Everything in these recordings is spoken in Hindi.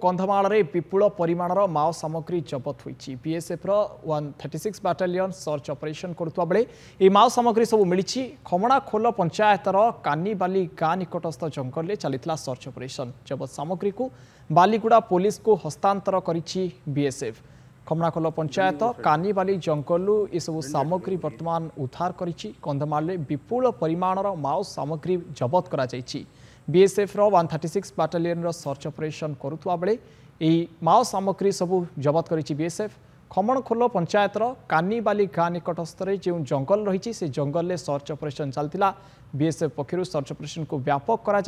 कंधमाल विपुल परिमाणर माओ सामग्री जबत होती बीएसएफ 136 बाटालियन सर्च ऑपरेशन करुवा बेले ये माओ सामग्री सब मिली खमणाखोल पंचायतर कानीबाली गाँ निकटस्थ जंगल में चलता सर्च ऑपरेशन जबत सामग्री को बालीगुड़ा पुलिस को हस्तांतर करिछि बीएसएफ खमणाखोल पंचायत कानीबाली जंगल ये सब सामग्री वर्तमान उद्धार करिछि कंधमाल विपुल परिमाणर माओ सामग्री जबत करा जायछि बीएसएफ 136 बाटालियन सर्च ऑपरेशन करुवा बेले यही माओ सामग्री सबू जबत करिछि बीएसएफ खमणखोल पंचायतर कानीबाली गाँ निकटस्थ जो जंगल रही से जंगल में सर्च ऑपरेशन चलता बीएसएफ पक्षर सर्च ऑपरेशन को व्यापक करा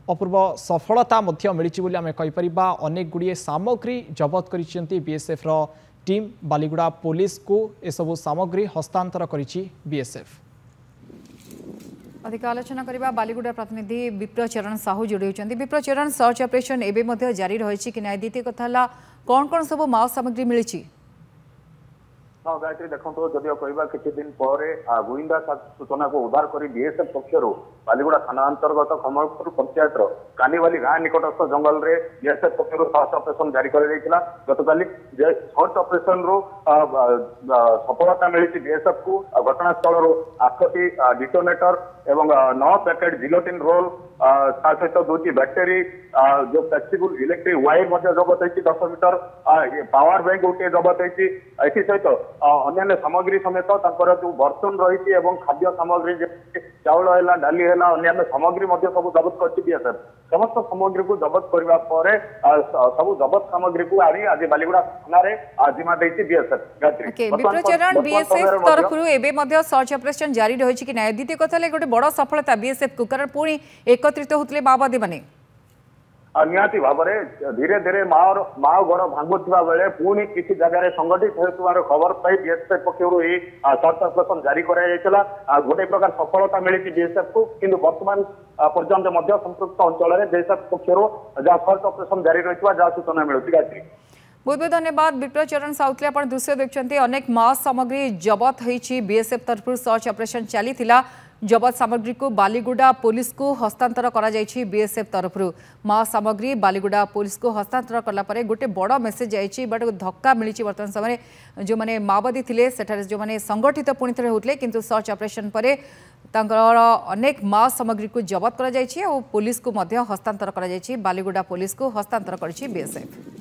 अपूर्व सफलता मिली आम कहीपर अनेक गुड़िए सामग्री जबत कर बीएसएफ टीम बालीगुड़ा पुलिस को यह सामग्री हस्तांतर करिछि बीएसएफ। अधिक आलोचना करबा बालीगुड़ा प्रतिनिधि विप्र चरण साहू जोड़ी होती। विप्र चरण सर्च ऑपरेशन एवं जारी रही कि द्वितीय कथा कौन कौन सब माओ सामग्री मिली? हाँ गायत्री देखो जदिव कह किसी दिन पर गुइंदा सूचना को उद्धार कर बीएसएफ पक्षर बालीगुड़ा थाना अंतर्गत खमलपुर पंचायत कानीबाली गाँ निकटस्थ जंगल में बीएसएफ पक्षर सर्च ऑपरेशन जारी कर गतकाली सर्च ऑपरेशन रु सफलता मिली बीएसएफ को घटनास्थल 8टी डिटोनेटर एवं 9 पैकेट जिलोटिन रोल सहित 2टी बैटेरी जो फ्लेक्सिबल इलेक्ट्रिक वायर जबत होती 10 मीटर पावर बैंक गोटे जबत होती सहित अन्य सामग्री समेत जो बर्तन रही खाद्य सामग्री चाउल है डाली है अन्य सामग्री सब जबत कर बीएसएफ समस्त सामग्री को जबत करने पर सब जबत सामग्री को आज बालीगुड़ा थाना जिम्मा देती बीएसएफ। बीएसएफ तरफ सर्च ऑपरेशन जारी रही कि ना द्वितीय कथा गोटे बड़ सफलता बीएसएफ को कारण पुणी एकत्रित होते माओवादी मैंने निहाती भाव में धीरे धीरे माओ गढ़ भांगुवा बेले पुणी किसी जगह संगठित होता खबर पाई बीएसएफ पक्षर यही सर्च ऑपरेशन जारी कराइला गोटे प्रकार सफलता मिली बीएसएफ को किंतु वर्तमान पर्यंत संपृक्त अंचल में बीएसएफ पक्षर जहाँ सर्च ऑपरेशन जारी रही जहाँ सूचना मिलूँ। बहुत बहुत धन्यवाद विप्र चरण साउथले आप दृश्य देखते अनेक माओ सामग्री जबत होती बीएसएफ तरफ सर्च ऑपरेशन चली जबत सामग्री को बालीगुड़ा पुलिस को हस्तांतर करा जायछि बीएसएफ तरफ माओ सामग्री बालीगुड़ा पुलिस को हस्तांतर कला परे गोटे बड़ मेसेज जायछि बट धक्का मिली वर्तमान समय जो माने माओवादी थिले सेठारे जो माने संगठित पुणी थे होते किंतु सर्च ऑपरेशन परे तांकर अनेक माओ सामग्री को जबत करा जायछि और पुलिस को मध्य हस्तांतर करा जायछि बालीगुड़ा पुलिस को हस्तांतर करछि बीएसएफ।